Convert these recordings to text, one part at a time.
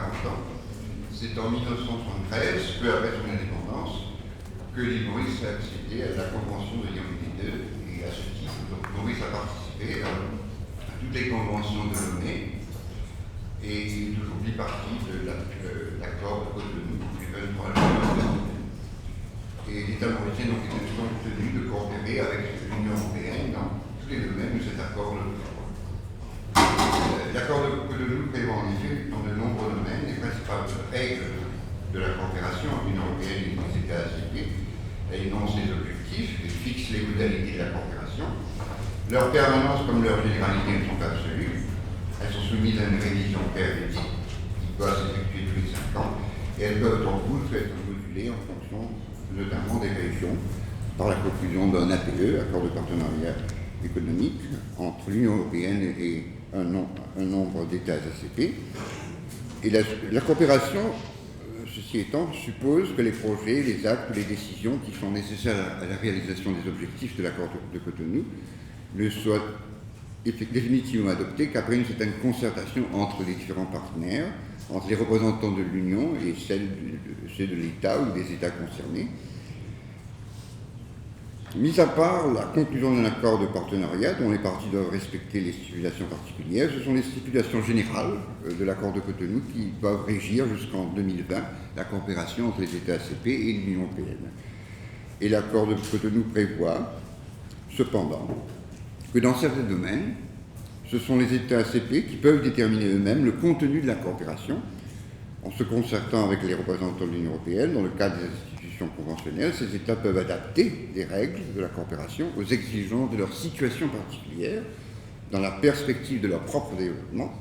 40 ans. C'est en 1973, peu après son indépendance, que l'île Maurice a accédé à la Convention de Yaoundé II, et à ce titre, donc, Maurice a participé à toutes les conventions de Lomé, et il est aujourd'hui partie de l'accord de Cotonou du 23 juin 2000. Et l'État mauricien donc, était tenu de coopérer avec l'Union européenne dans tous les domaines de cet accord de Cotonou. L'accord de Cotonou prévoit en effet dans de nombreux domaines les principales règles de la coopération entre l'Union européenne et les États ACP. Elle énonce les objectifs, elle fixe les modalités de la coopération. Leur permanence comme leur généralité ne sont pas absolues. Elles sont soumises à une révision périodique qui doit s'effectuer tous les 5 ans, et elles peuvent en outre être modulées en fonction notamment des régions par la conclusion d'un APE, accord de partenariat économique, entre l'Union européenne et un nombre d'États ACP. Et la coopération, ceci étant, suppose que les projets, les actes, les décisions qui sont nécessaires à la réalisation des objectifs de l'accord de Cotonou ne soient définitivement adoptés qu'après une certaine concertation entre les différents partenaires, entre les représentants de l'Union et ceux de l'État ou des États concernés. Mis à part la conclusion d'un accord de partenariat dont les parties doivent respecter les stipulations particulières, ce sont les stipulations générales de l'accord de Cotonou qui doivent régir jusqu'en 2020 la coopération entre les États ACP et l'Union européenne. Et l'accord de Cotonou prévoit, cependant, que dans certains domaines, ce sont les États ACP qui peuvent déterminer eux-mêmes le contenu de la coopération en se concertant avec les représentants de l'Union européenne dans le cadre des institutions conventionnelles. Ces États peuvent adapter les règles de la coopération aux exigences de leur situation particulière dans la perspective de leur propre développement,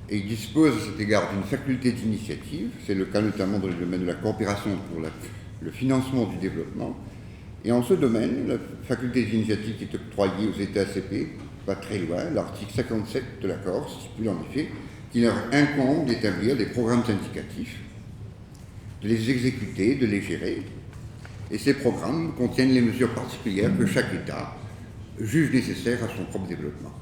et ils disposent à cet égard d'une faculté d'initiative. C'est le cas notamment dans le domaine de la coopération pour le financement du développement. Et en ce domaine, la faculté d'initiative qui est octroyée aux États ACP va très loin. L'article 57 de l'accord stipule en effet qu'il leur incombe d'établir des programmes indicatifs, de les exécuter, de les gérer. Et ces programmes contiennent les mesures particulières que chaque État juge nécessaires à son propre développement.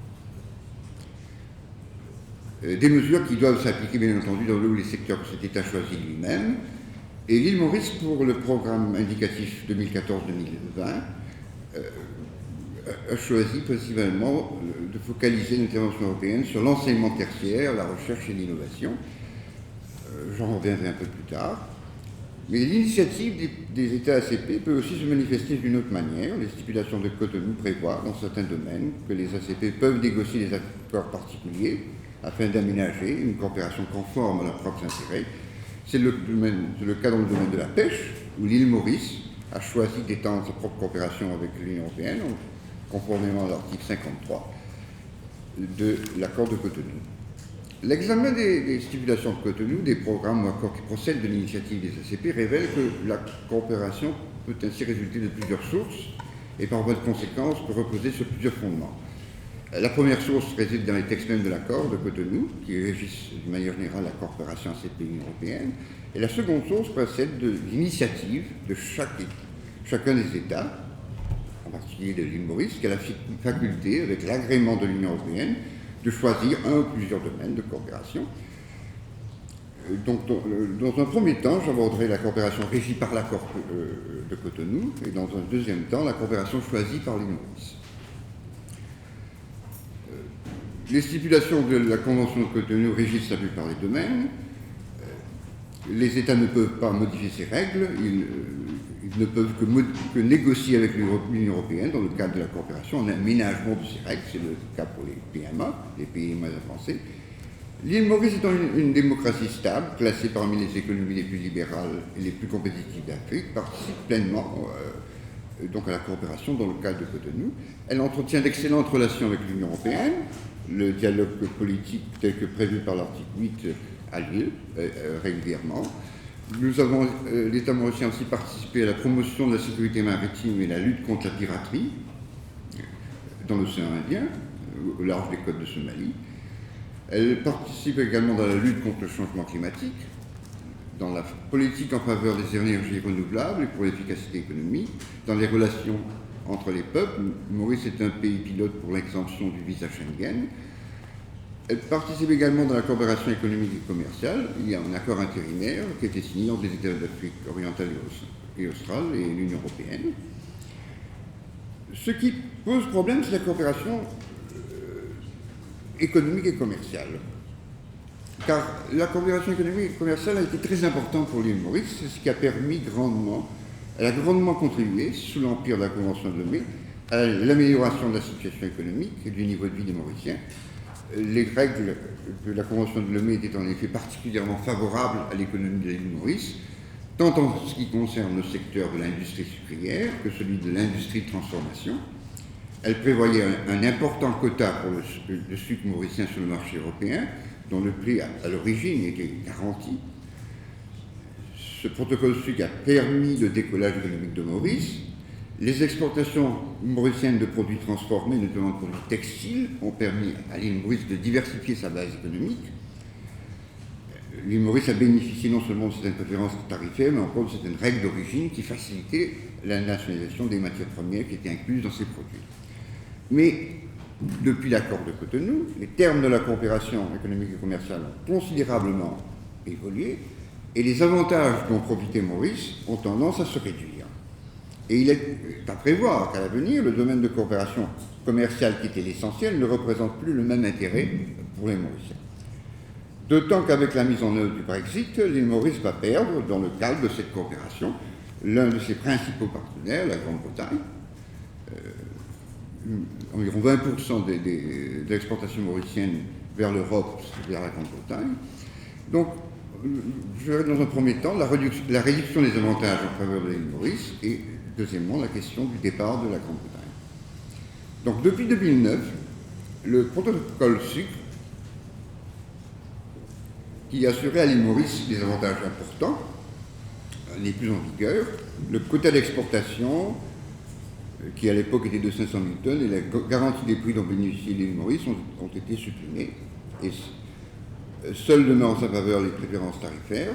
Des mesures qui doivent s'appliquer, bien entendu, dans le ou les secteurs que cet État choisit lui-même. Et l'île Maurice, pour le programme indicatif 2014-2020, a choisi principalement de focaliser l'intervention européenne sur l'enseignement tertiaire, la recherche et l'innovation. J'en reviendrai un peu plus tard. Mais l'initiative des États ACP peut aussi se manifester d'une autre manière. Les stipulations de Cotonou prévoient, dans certains domaines, que les ACP peuvent négocier des accords particuliers afin d'aménager une coopération conforme à leurs propres intérêts. C'est le cas dans le domaine de la pêche, où l'île Maurice a choisi d'étendre sa propre coopération avec l'Union européenne, conformément à l'article 53 de l'accord de Cotonou. L'examen des stipulations de Cotonou, des programmes ou accords qui procèdent de l'initiative des ACP, révèle que la coopération peut ainsi résulter de plusieurs sources et par voie de conséquence peut reposer sur plusieurs fondements. La première source réside dans les textes même de l'accord de Cotonou, qui régissent d'une manière générale la coopération ACP et l'Union européenne, et la seconde source procède de l'initiative de chacun des États, en particulier de l'île Maurice, qui a la faculté, avec l'agrément de l'Union européenne, de choisir un ou plusieurs domaines de coopération. Donc, dans un premier temps, j'aborderai la coopération régie par l'accord de Cotonou, et dans un deuxième temps, la coopération choisie par l'île Maurice. Les stipulations de la Convention de Cotonou régissent la plupart des domaines. Les États ne peuvent pas modifier ces règles, ils ne peuvent que négocier avec l'Union européenne dans le cadre de la coopération un aménagement de ces règles. C'est le cas pour les PMA, les pays moins avancés. L'île Maurice étant une démocratie stable, classée parmi les économies les plus libérales et les plus compétitives d'Afrique, participe pleinement donc à la coopération dans le cadre de Cotonou. Elle entretient d'excellentes relations avec l'Union européenne. Le dialogue politique tel que prévu par l'article 8 a lieu régulièrement. L'État mauricien a aussi participé à la promotion de la sécurité maritime et la lutte contre la piraterie dans l'océan Indien, au large des côtes de Somalie. Elle participe également dans la lutte contre le changement climatique, dans la politique en faveur des énergies renouvelables et pour l'efficacité économique, dans les relations entre les peuples. Maurice est un pays pilote pour l'exemption du visa Schengen. Elle participe également dans la coopération économique et commerciale. Il y a un accord intérimaire qui a été signé entre les États d'Afrique orientale et australe et l'Union européenne. Ce qui pose problème, c'est la coopération économique et commerciale. Car la coopération économique et commerciale a été très importante pour l'île Maurice, c'est ce qui a permis elle a grandement contribué, sous l'empire de la Convention de Lomé, à l'amélioration de la situation économique et du niveau de vie des Mauriciens. Les règles de la Convention de Lomé étaient en effet particulièrement favorables à l'économie de l'île Maurice, tant en ce qui concerne le secteur de l'industrie sucrière que celui de l'industrie de transformation. Elle prévoyait un important quota pour le sucre mauricien sur le marché européen, dont le prix à l'origine était garanti. Ce protocole sucre a permis le décollage économique de Maurice. Les exportations mauriciennes de produits transformés, notamment de produits textiles, ont permis à l'île Maurice de diversifier sa base économique. L'île Maurice a bénéficié non seulement de certaines préférences tarifaires, mais encore de certaines règles d'origine qui facilitaient la nationalisation des matières premières qui étaient incluses dans ces produits. Mais depuis l'accord de Cotonou, les termes de la coopération économique et commerciale ont considérablement évolué et les avantages dont profitait Maurice ont tendance à se réduire. Et il est à prévoir qu'à l'avenir, le domaine de coopération commerciale qui était l'essentiel ne représente plus le même intérêt pour les Mauriciens. D'autant qu'avec la mise en œuvre du Brexit, l'île Maurice va perdre, dans le cadre de cette coopération, l'un de ses principaux partenaires, la Grande-Bretagne. Environ 20% de l'exportation mauricienne vers l'Europe, c'est vers la Grande-Bretagne. Donc, je verrai dans un premier temps la réduction des avantages en faveur de l'île Maurice et, deuxièmement, la question du départ de la Grande-Bretagne. Donc, depuis 2009, le protocole sucre, qui assurait à l'île Maurice des avantages importants, n'est plus en vigueur. Le quota d'exportation, qui à l'époque était de 500 000 tonnes, et la garantie des prix dont bénéficiait l'île Maurice ont été supprimés. Et seul demeure en sa faveur les préférences tarifaires.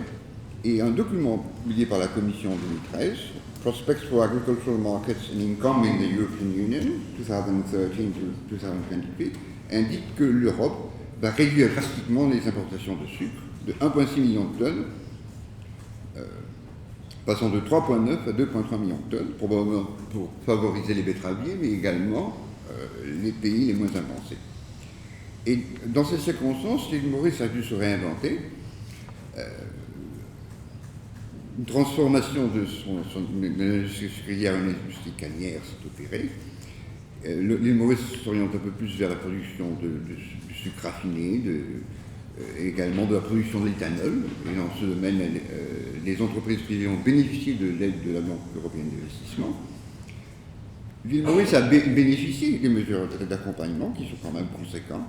Et un document publié par la Commission en 2013, Prospects for Agricultural Markets and Income in the European Union, 2013-2023, indique que l'Europe va réduire drastiquement les importations de sucre de 1,6 million de tonnes, passant de 3,9 à 2,3 millions de tonnes, probablement pour favoriser les betteraviers, mais également les pays les moins avancés. Et dans ces circonstances, l'île Maurice a dû se réinventer. Une transformation de l'industrie sucrière en industrie cannière s'est opérée. L'île Maurice s'oriente un peu plus vers la production du sucre raffiné, également de la production d'éthanol. Et dans ce domaine, les entreprises privées ont bénéficié de l'aide de la Banque européenne d'investissement. L'île Maurice a bénéficié des mesures d'accompagnement qui sont quand même conséquentes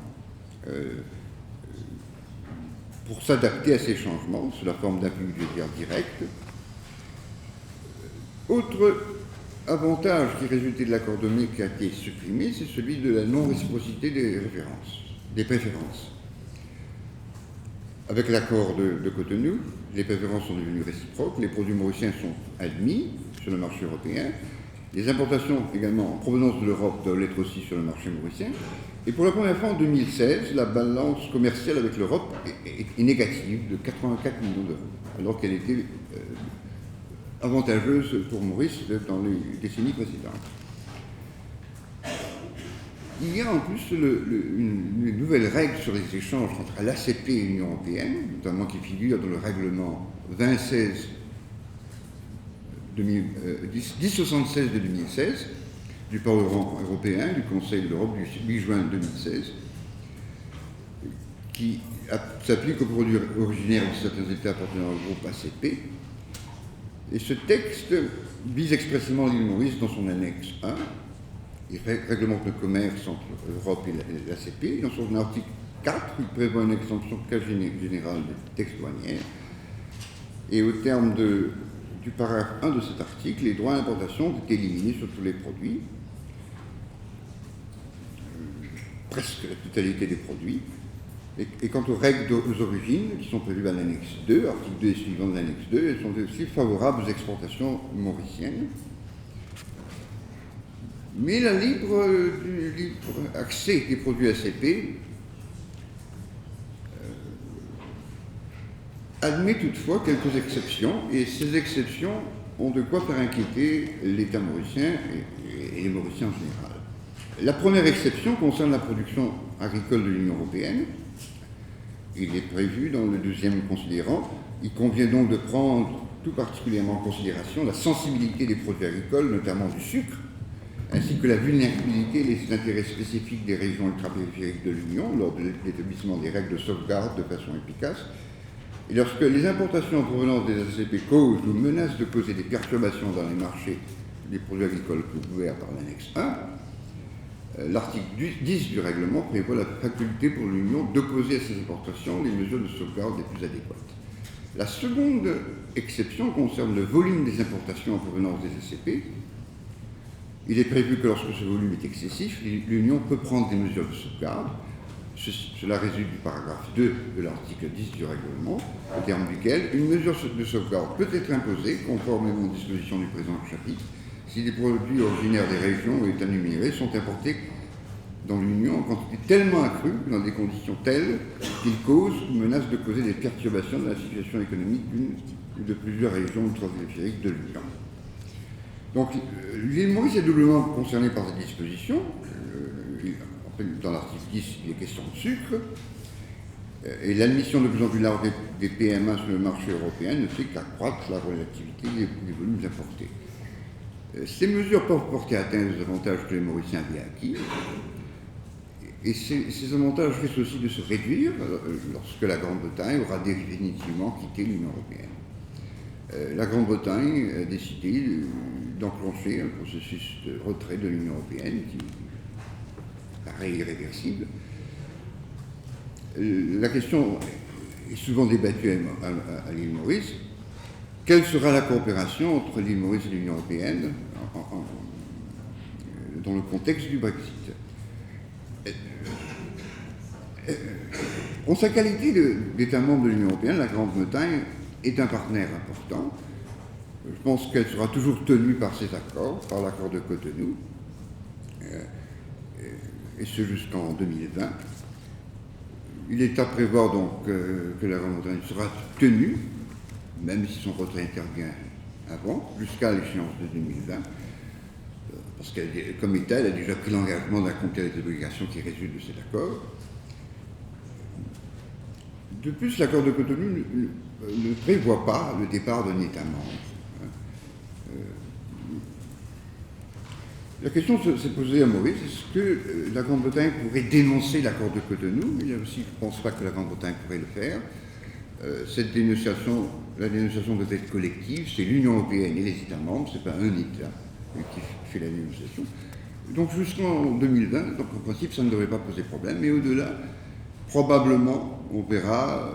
pour s'adapter à ces changements sous la forme d'appui budgétaire direct. Autre avantage qui résultait de l'accord de mai qui a été supprimé, c'est celui de la non-réciprocité des préférences. Avec l'accord de Cotonou, les préférences sont devenues réciproques, les produits mauriciens sont admis sur le marché européen, les importations également en provenance de l'Europe doivent l'être aussi sur le marché mauricien, et pour la première fois en 2016, la balance commerciale avec l'Europe est négative de 84 millions d'euros, alors qu'elle était avantageuse pour Maurice dans les décennies précédentes. Il y a en plus une nouvelle règle sur les échanges entre l'ACP et l'Union européenne, notamment qui figure dans le règlement 1076 de 2016 du Parlement européen, du Conseil de l'Europe du 8 juin 2016, qui s'applique aux produits originaires de certains États appartenant au groupe ACP. Et ce texte vise expressément l'île Maurice dans son annexe 1. Il réglemente le commerce entre l'Europe et l'ACP. Dans son article 4, il prévoit une exemption de cas général des taxes douanières. Et au terme du paragraphe 1 de cet article, les droits d'importation ont été éliminés sur tous les produits, presque la totalité des produits. Et quant aux règles aux origines, qui sont prévues à l'annexe 2, article 2 et suivant de l'annexe 2, elles sont aussi favorables aux exportations mauriciennes. Mais le libre accès des produits ACP admet toutefois quelques exceptions, et ces exceptions ont de quoi faire inquiéter l'État mauricien et les Mauriciens en général. La première exception concerne la production agricole de l'Union européenne. Il est prévu dans le deuxième considérant, il convient donc de prendre tout particulièrement en considération la sensibilité des produits agricoles, notamment du sucre, ainsi que la vulnérabilité et les intérêts spécifiques des régions ultrapériphériques de l'Union lors de l'établissement des règles de sauvegarde de façon efficace. Et lorsque les importations en provenance des ACP causent ou menacent de causer des perturbations dans les marchés des produits agricoles couverts par l'annexe 1, l'article 10 du règlement prévoit la faculté pour l'Union d'opposer à ces importations les mesures de sauvegarde les plus adéquates. La seconde exception concerne le volume des importations en provenance des ACP. Il est prévu que lorsque ce volume est excessif, l'Union peut prendre des mesures de sauvegarde. Cela résulte du paragraphe 2 de l'article 10 du règlement, au terme duquel une mesure de sauvegarde peut être imposée, conformément aux dispositions du présent chapitre, si des produits originaires des régions où États numérés sont importés dans l'Union en quantité tellement accrue, dans des conditions telles qu'ils causent ou menacent de causer des perturbations dans la situation économique d'une ou de plusieurs régions ultrapériphériques de l'Union. Donc, l'île Maurice est doublement concernée par cette disposition. Dans l'article 10, il est question de sucre, et l'admission de plus en plus large des PMA sur le marché européen ne fait qu'accroître la relativité des volumes importés. Ces mesures peuvent porter atteinte aux avantages que les Mauriciens avaient acquis, et ces avantages risquent aussi de se réduire lorsque la Grande-Bretagne aura définitivement quitté l'Union européenne. La Grande-Bretagne a décidé d'enclencher un processus de retrait de l'Union européenne qui paraît irréversible. La question est souvent débattue à l'île Maurice. Quelle sera la coopération entre l'île Maurice et l'Union européenne dans le contexte du Brexit? En sa qualité d'État membre de l'Union européenne, la Grande-Bretagne est un partenaire important. Je pense qu'elle sera toujours tenue par ces accords, par l'accord de Cotonou, et ce jusqu'en 2020. Il est à prévoir donc que la Grande-Bretagne sera tenue, même si son retrait intervient avant, jusqu'à l'échéance de 2020, parce que comme État, elle a déjà pris l'engagement d'accomplir les obligations qui résultent de cet accord. De plus, l'accord de Cotonou ne prévoit pas le départ d'un État membre. La question s'est posée à Maurice, est-ce que la Grande-Bretagne pourrait dénoncer l'accord de Cotonou? Mais là aussi, je ne pense pas que la Grande-Bretagne pourrait le faire. La dénonciation doit être collective, c'est l'Union européenne et les États membres, ce n'est pas un État qui fait la dénonciation. Donc jusqu'en 2020, donc en principe, ça ne devrait pas poser problème, mais au-delà, probablement, on verra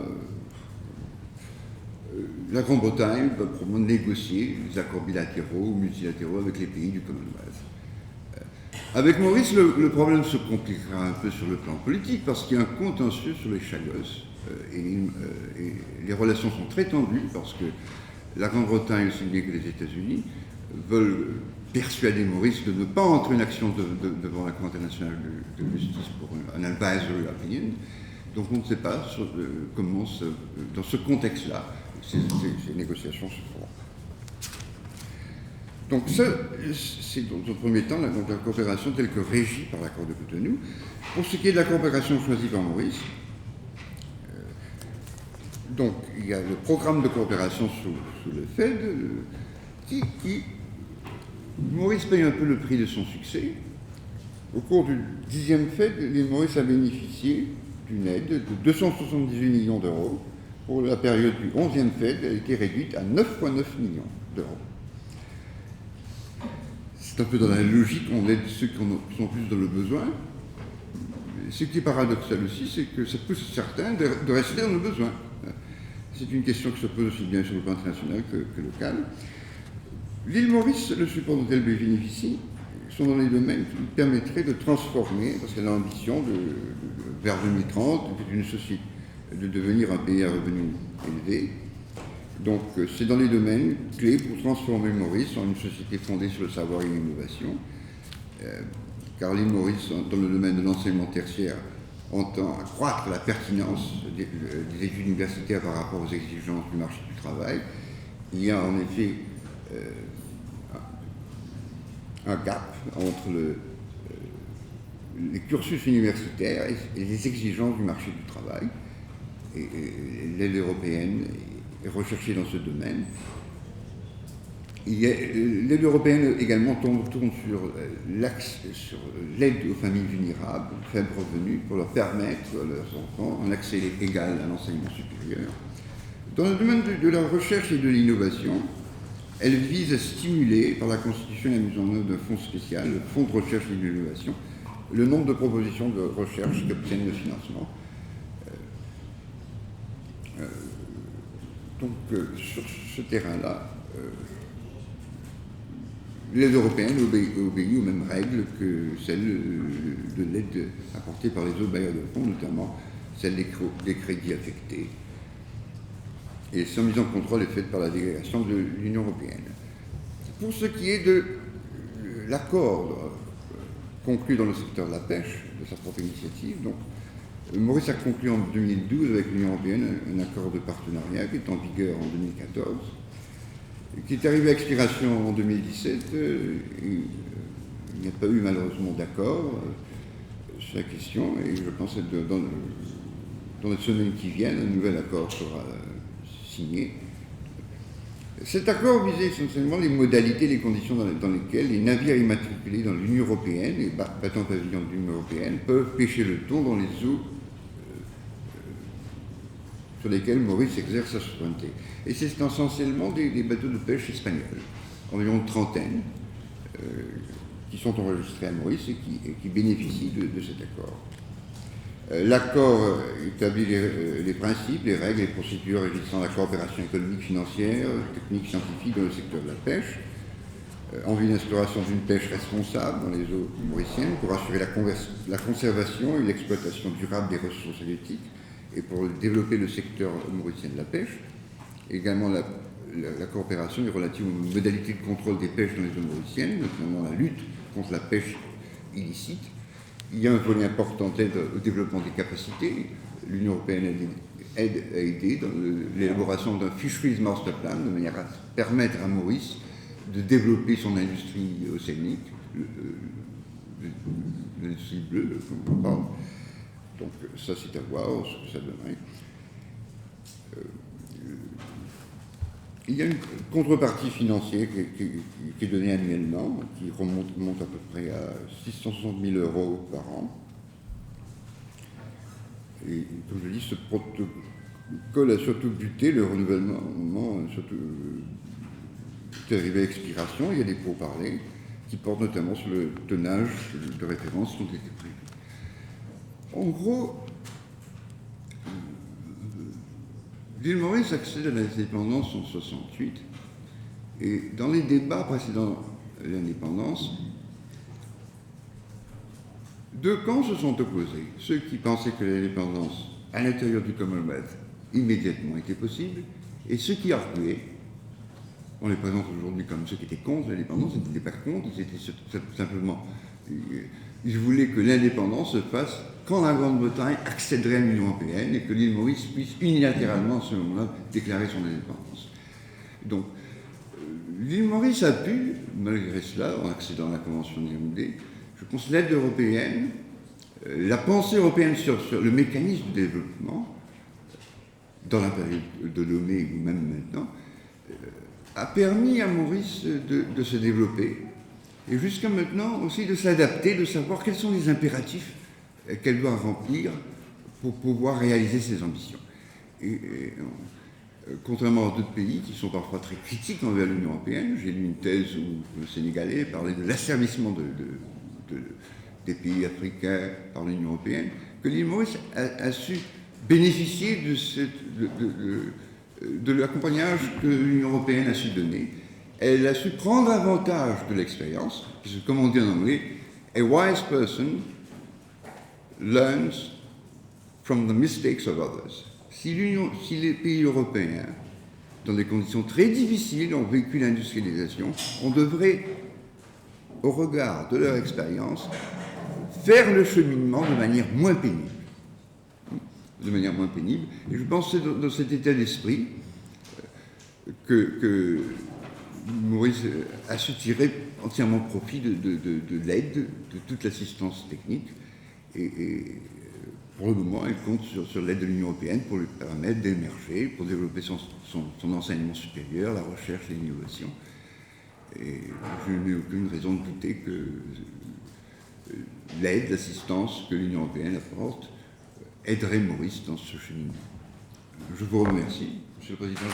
la Grande-Bretagne va probablement négocier des accords bilatéraux ou multilatéraux avec les pays du Commonwealth. Avec Maurice, le problème se compliquera un peu sur le plan politique parce qu'il y a un contentieux sur les Chagos et les relations sont très tendues parce que la Grande-Bretagne, aussi bien que les États-Unis, veulent persuader Maurice de ne pas entrer en action devant la Cour internationale de justice pour un advisory opinion. Donc on ne sait pas comment, dans ce contexte-là, ces négociations se feront. Donc ça, c'est dans un premier temps la coopération telle que régie par l'accord de Cotonou. Pour ce qui est de la coopération choisie par Maurice, donc il y a le programme de coopération sous le FED, qui Maurice paye un peu le prix de son succès. Au cours du 10e FED, l'île Maurice a bénéficié d'une aide de 278 millions d'euros. Pour la période du 11e FED, elle a été réduite à 9,9 millions d'euros. C'est un peu dans la logique, on aide ceux qui sont plus dans le besoin. Ce qui est paradoxal aussi, c'est que ça pousse certains de rester dans le besoin. C'est une question qui se pose aussi bien sur le plan international que local. L'île Maurice, le support dont elle bénéficie, sont dans les domaines qui permettraient de transformer, parce qu'elle a l'ambition vers 2030, de devenir un pays à revenus élevés. Donc c'est dans les domaines clés pour transformer Maurice en une société fondée sur le savoir et l'innovation. Car l'île Maurice, dans le domaine de l'enseignement tertiaire, entend accroître la pertinence des études universitaires par rapport aux exigences du marché du travail. Il y a en effet un gap entre les cursus universitaires et les exigences du marché du travail. Et l'aide européenne est recherchée dans ce domaine. L'aide européenne également tourne sur l'aide aux familles vulnérables, faibles revenus, pour leur permettre à leurs enfants un accès égal à l'enseignement supérieur. Dans le domaine de la recherche et de l'innovation, elle vise à stimuler, par la constitution et la mise en œuvre d'un fonds spécial, le Fonds de recherche et d'innovation, le nombre de propositions de recherche qui obtiennent le financement. Sur ce terrain-là, l'aide européenne obéit aux mêmes règles que celles de l'aide apportée par les autres bailleurs de fonds, notamment celle des crédits affectés. Et sa mise en contrôle est faite par la délégation de l'Union européenne. Pour ce qui est de l'accord conclu dans le secteur de la pêche, de sa propre initiative, donc, Maurice a conclu en 2012 avec l'Union européenne un accord de partenariat qui est en vigueur en 2014, qui est arrivé à expiration en 2017. Il n'y a pas eu malheureusement d'accord sur la question, et je pense que dans les semaines qui viennent, un nouvel accord sera signé. Cet accord visait essentiellement les modalités, les conditions dans lesquelles les navires immatriculés dans l'Union européenne et battant pavillon de l'Union européenne peuvent pêcher le thon dans les eaux sur lesquelles Maurice exerce sa souveraineté. Et c'est essentiellement des bateaux de pêche espagnols, environ une trentaine, qui sont enregistrés à Maurice et qui bénéficient de cet accord. L'accord établit les principes, les règles et les procédures régissant la coopération économique, financière, technique, scientifique dans le secteur de la pêche, en vue d'instauration d'une pêche responsable dans les eaux mauriciennes pour assurer la conservation et l'exploitation durable des ressources halieutiques et pour développer le secteur mauricien de la pêche. Également la coopération est relative aux modalités de contrôle des pêches dans les eaux mauriciennes, notamment la lutte contre la pêche illicite. Il y a un volet important d'aide au développement des capacités. L'Union européenne a aidé dans l'élaboration d'un Fisheries Master Plan, de manière à permettre à Maurice de développer son industrie océanique, l'industrie bleue, comme on parle. Donc ça, c'est à voir ce que ça donnerait. Il y a une contrepartie financière qui est donnée annuellement, qui monte à peu près à 660 000 € par an. Et comme je dis, ce protocole a surtout buté le renouvellement, surtout est arrivé à expiration. Il y a des pourparlers qui portent notamment sur le tonnage de référence qui ont été prévus. En gros, l'île Maurice accède à l'indépendance en 1968, et dans les débats précédant l'indépendance, deux camps se sont opposés. Ceux qui pensaient que l'indépendance à l'intérieur du Commonwealth immédiatement était possible, et ceux qui arguaient, on les présente aujourd'hui comme ceux qui étaient contre l'indépendance, ils n'étaient pas contre, ils étaient simplement, ils voulaient que l'indépendance se fasse quand la Grande-Bretagne accéderait à l'Union européenne et que l'île Maurice puisse unilatéralement, à ce moment-là, déclarer son indépendance. Donc, l'île Maurice a pu, malgré cela, en accédant à la Convention de Yaoundé, je pense l'aide européenne, la pensée européenne sur le mécanisme de développement, dans la période de Lomé ou même maintenant, a permis à Maurice de se développer et jusqu'à maintenant aussi de s'adapter, de savoir quels sont les impératifs qu'elle doit remplir pour pouvoir réaliser ses ambitions. Contrairement à d'autres pays qui sont parfois très critiques envers l'Union européenne, j'ai lu une thèse où le Sénégalais parlait de l'asservissement des pays africains par l'Union européenne, que l'île Maurice a su bénéficier de l'accompagnage que l'Union européenne a su donner. Elle a su prendre avantage de l'expérience, puisque, comme on dit en anglais, a wise person learns from the mistakes of others. Si les pays européens, dans des conditions très difficiles, ont vécu l'industrialisation, on devrait, au regard de leur expérience, faire le cheminement de manière moins pénible. de manière moins pénible. Et je pense que c'est dans cet état d'esprit que Maurice a su tirer entièrement profit de l'aide, de toute l'assistance technique. Et pour le moment, elle compte sur l'aide de l'Union européenne pour lui permettre d'émerger, pour développer son enseignement supérieur, la recherche et l'innovation. Et je n'ai aucune raison de douter que l'aide, l'assistance que l'Union européenne apporte aiderait Maurice dans ce cheminement. Je vous remercie, Monsieur le Président.